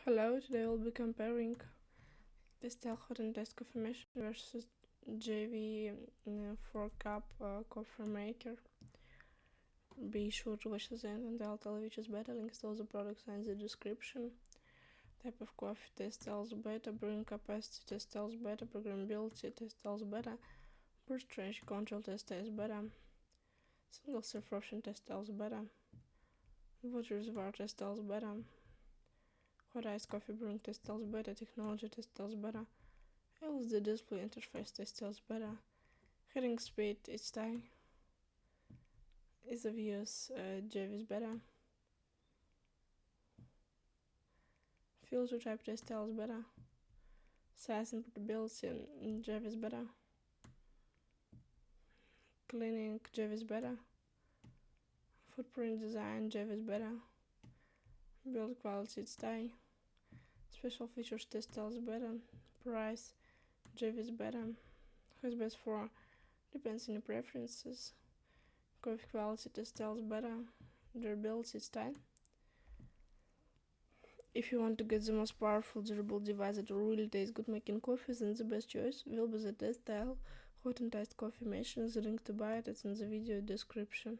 Hello, today we'll be comparing Tastyle hot and test coffee machine versus Gevi 4-cup coffee maker. Be sure to watch the end and I'll tell you which is better. Links to all the products in the description. Type of coffee, Tastyle's better. Brewing capacity, Tastyle's better. Programmability, Tastyle's better. Brew strength control, Tastyle's better. Single serve option, Tastyle's better. Water reservoir, Tastyle's better. Hot iced coffee brewing, Tastyle's better. Technology, Tastyle's better. LCD display interface, Tastyle's better. Heading speed, each time. Ease of use, Gevi's better. Filter type, Tastyle's better. Size and portability, Gevi's better. Cleaning, Gevi's better. Footprint design, Gevi's better. Build quality, it's time. Special features, Tastyle's better. Price, Gevi's better. Who's best for? Depends on your preferences. Coffee quality, Tastyle's better. Durability, it's time. If you want to get the most powerful durable device that will really taste good making coffee, then the best choice will be the Tastyle hot and iced coffee machine. The link to buy it is in the video description.